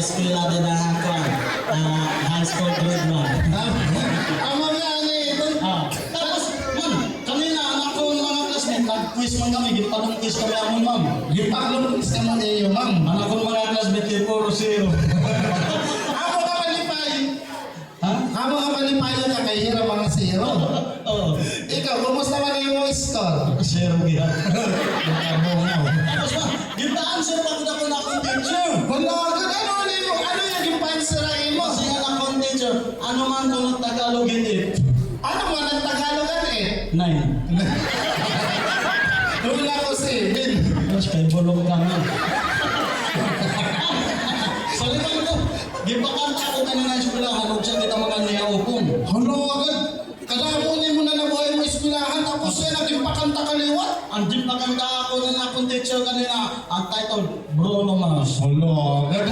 eskwela din na ako. High school grade 1. Ang mga ano ito. Tapos, man, kanina, anak ko mga classmate, nag-quiz man kami, gipadong quiz kami amon, ma'am. Gipaglong ka mo niyo, ma'am. Anak ko mga classmate, kay puro zero. Ako ka malipay. Ha? Ako ka malipay na kay hira mga zero. Oo. Ikaw, kumusta man yung score? Zero gila. Tapos, ma'am, gita-answer pa ko na akong teacher. Wala, ano yung gipansirain mo? Kasi nga akong teacher, ano man kung Tagalog it? Ano man ang Tagalogan eh? 9. Wala ko si Bin. Tapos kay bulong ka nga. Salitan ko, gipakanta ako kanina sa eskwelahan, huwag siya kita mga niyaupong. Ano agad? Kalamunin mo na nabuhay mo eskwelahan tapos yan naging pakanta kaliwat? Ang gipakanta ako ng akong teacher kanina, ang title, Bruno Mars. Ano agad?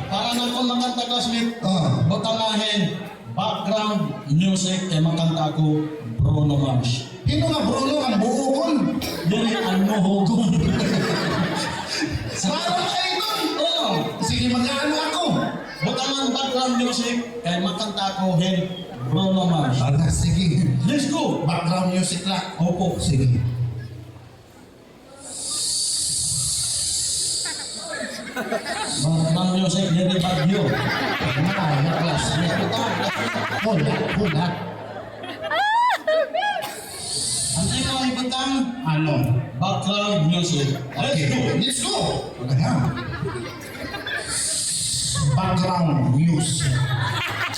Para na akong makanta classmate, Ah. butangahin, background music, kay makanta ako, Bruno Mars. Hino nga Bruno ang buukon. Dili ang muhugon. Parang kayo nun. Oo. Sige, mag-ano ako. Butangan background music, kay makanta ako, Bruno Mars. Ala, sige. Let's go! Background music lang. Opo. Sige. Background music, dili bagyo. Mga class. Hula. Ang ikaw ay butang, Ano? background music. Let's go! Let's go. Ayan. Background music.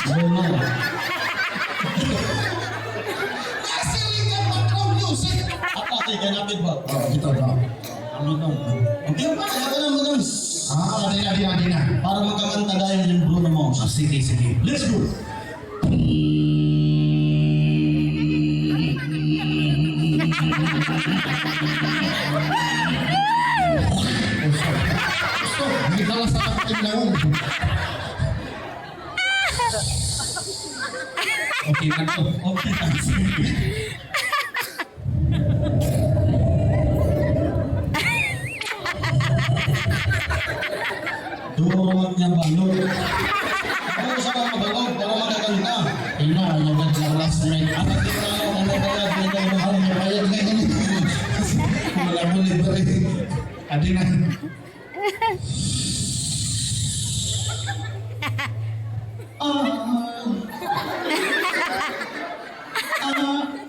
Bruno. Kasi rin ang background music. At ate, ganapit ba? Oh, ito na. Ano daw? Okay pa, kaya ka lang mo Adi na. para magkamanta dahil yung Bruno Mars. Sige. Let's go! Hindi ka lang sa kapatid na ako. Okay na to. Okay na. Durot niya balot. Ano sa mga balot para magaganda? Ina, yung nag-classmate. At at ito na ang nagbayad nito yung Ano yung bayad ngayon? Wala mo libre. Adi na.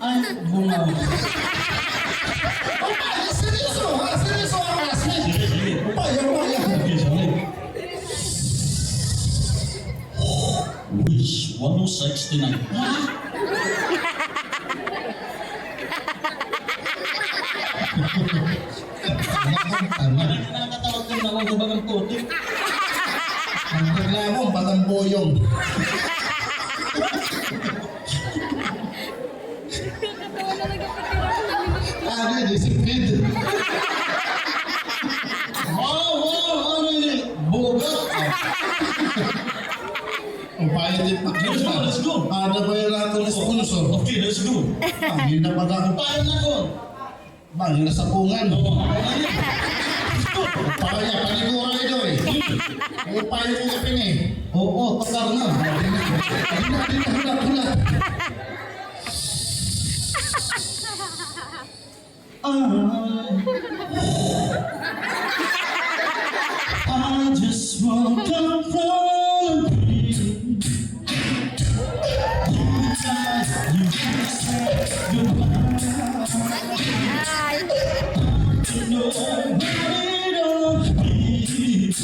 ay, bunga. Seryoso ang classmate. Bayad. Okay, sorry. Wish 169. Nakakatawag din ako sa bagang putik. Ang reklamo, patamboyong. Ano yun, disipid. Ano yun? Bugat. Ang bayad din pa. Let's go. Ano ba yung lahat ng sponsor? Okay, let's go. Hindi na pa ako. Paano na ko? Bang, yung nasa pungan. Oo. Paya, panigura ito eh. Upay mo ka pin eh. Oo, takar na. Hula. I just want to follow you. You said goodbye. You know I don't need,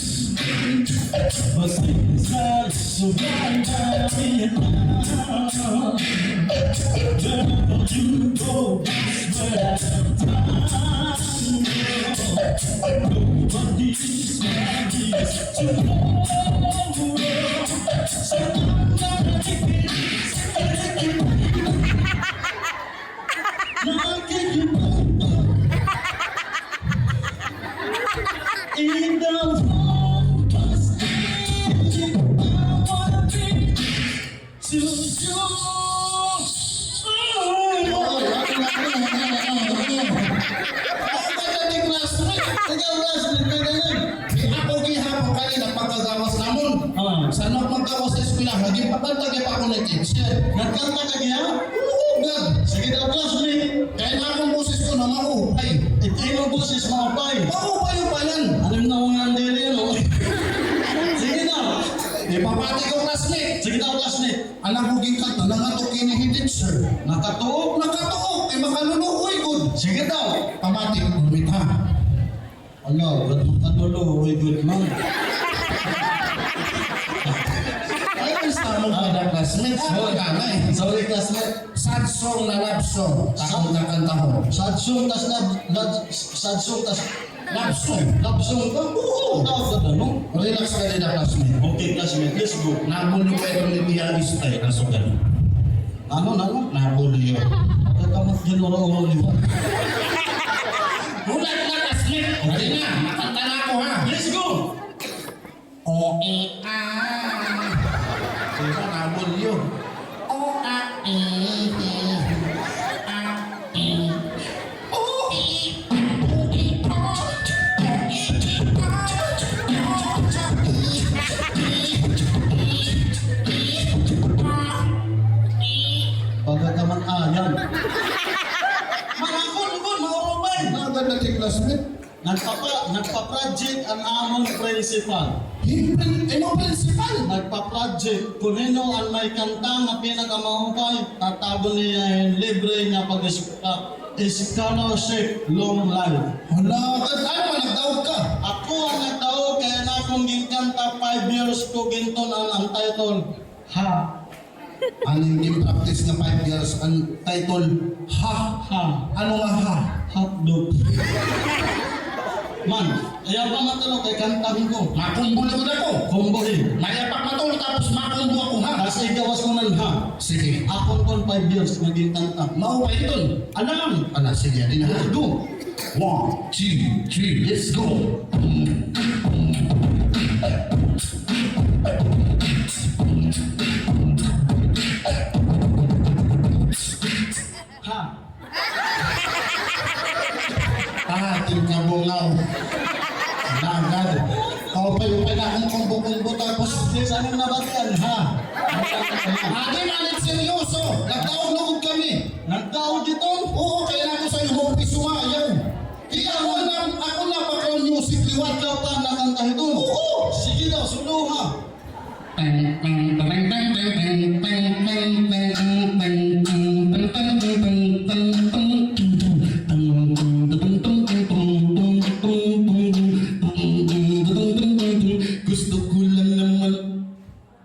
but things are so right now. Wherever you go, that's where nobody's ready to know. So I'm gonna take it easy. Now can you in the phone, I wanna be to you. Ako gihapon kanina pagkagawa Sa anak magkawa sa eskwela, naging pakanta pa ako na teacher. Nagkanta ka niya? Oo, gad. Sige daw, classmate. Kaya na akong boses ko na mahupay. Ito yung boses mga pay. Mahupay yung palan. Alam na mga andili yan, oh. Sige daw. Ipapati ko classmate. Sige daw, classmate. Anak ko kanta, nangatok kini teacher. Nakatuog. Nakatuok, ay makaluluoy good. Sige daw. Pamati ko, lumit ha. Ala, ba't makadulo? Uy, good man. Ay, basta mo ka na classmate. Sorry ka na eh. Sorry, classmate. Sad song na love song. Takong kakanta ko. Sad song, tas sad song, tas Love song. love song ka? Oo. Dapat ano? Relax ka din na classmate. Okay, classmate, let's go. Nabuli pa ito ni Tia Istay ang sugal. Ano? Nabuli yun. Kakamot din oro-oro liwa. Hulat na classmate. Okay na, makanta na ako ha. Let's go! O e a. Diba nabuli yun? O a e a e o e Pagkakaman ayan. Makakul, maurubay. Naganda si classmate. Nagpa-project ang among principal. Ano principal? Nagpa-project kung ano ang may kanta nga pinakamahupay. Tatago niya yung libre niya pag scholarship long life. Wala ka, ano nagdaog ka? Ako ang nagtao kaya na akong gingkanta 5 years ko ginton ang title. Ha. Ano yung practice na 5 years ang title? Ha? Ha. Ano nga ha? Hotdog. Man, ayaw pa matulog kay kantahin ko. Makumbo na ako. Kumbohin. Mayapak matulog tapos makumbo ako ha? Kasi igawas ko ng ha. Sige. Akon kon 5 years naging kanta. Maupay ito. Alam! Ano, sige, di na. Let's go! 1, 2, 3, let's go! Ha! Ating kabungaw. Nagad. Kaupay-upay na akong kumbo-kumbo tapos Sis, anong nabatian? Ha! Ate, malit seryoso. Nagtaog-lugod kami. Nagtao dito? Oo, kaya ako sa iyo sumayaw. Kaya ako na background music liwat. Ikaw pa nakanta ito? Oo. Sige daw, sulo ha! Gusto ko lang naman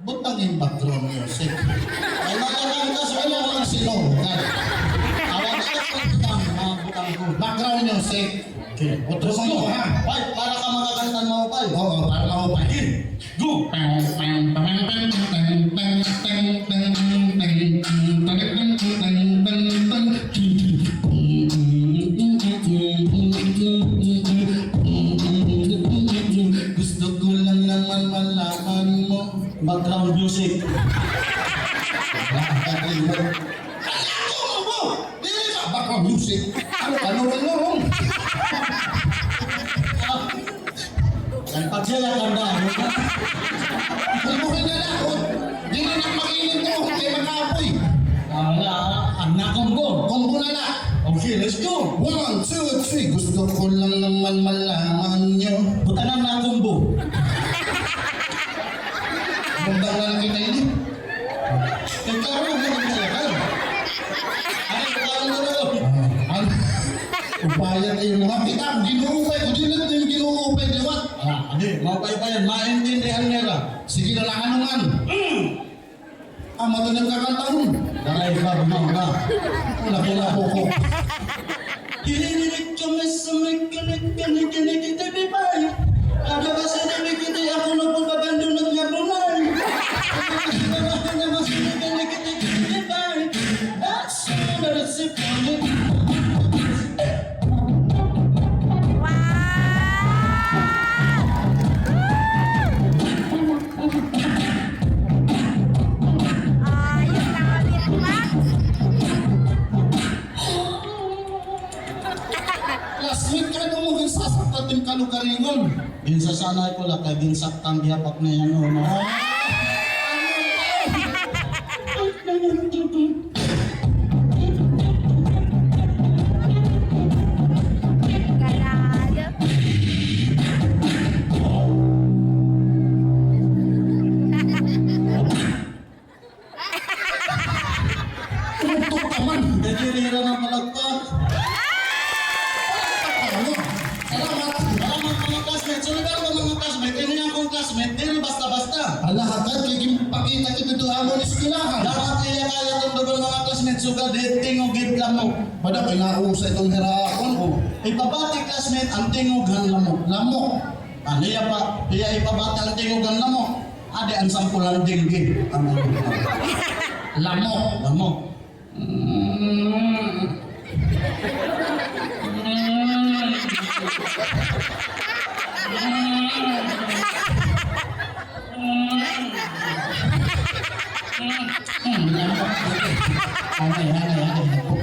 butang yung background music. Ay nakakanta sa Ano iyo. lang sinugan? Awag ka sa butang, mga butang ko. Background music. Okay, Utros mo ha. Pai, para ka makakanta mo, Pai. Oo, para maupay. Go! Gusto ko lang naman malaman mo. Background music. Ano mo? Dili ka background music. Ano lorong? Ang pagsaya kanda. Ibuhin na lang. Dili na makinin to. Kaya makapoy. Anak kong go. Kombo na lang. Okay, let's go. 1, 2, 3. Gusto ko lang naman malaman nyo. Butanan na combo. Bundang na lang kita ini. Ikaw mo mo talaga. Ay, ikaw mo ro. Ano? Upaya kayo mga kita. Ginuupay ko. Di na yung ginuupay. Diwat. Adi, mapay-payan, maintindihan nila. Sige na lang ano man. Ama to ng kakantahon. Daray ka, bumangga. Wala po ko. Kininig ko may sumik, kinig, tabi bay. Ada ba sa tabi kita, ako na po kabandunod nga bunay. Kinig, bay. That's all that is it for me. Ayos lang ulit, Max. Classmate ka na mo sasaktatin ka lugaringon. Ginsasanay ko lang kay ginsaktan gihapak na yan. makita kita ito amon eskwelahan. Dapat kaya kaya tundugan mga classmates sugad tingog gid lamo. Pada kinausay itong hiraakon o Ipabati classmate ang tingugan lamo. lamok. Iya pa, iya ipabati ang tingugan lamo. Ade ang sampulan dinggin. Lamok. Lamo.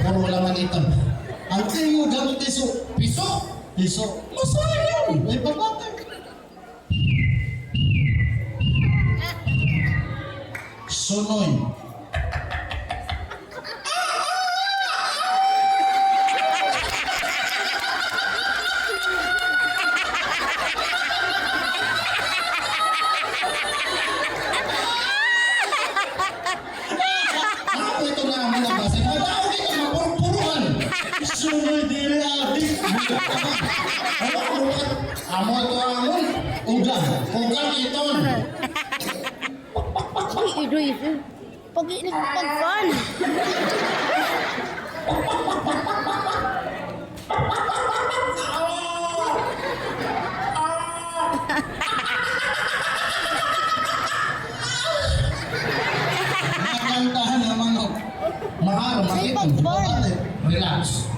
Puro laman ito. Ang tingugan piso. Piso. Piso. Masayang. Ipabati. Sunoy. Ako ito na ang mga base. Tao dito mapurpuruhan. Sunoy diri adik. Amo ito amon. Ugang. Kugang iton. Ido. Pagi nagpagpan. Nakantahan naman o. Mahal, makita. Pagpan. Relax.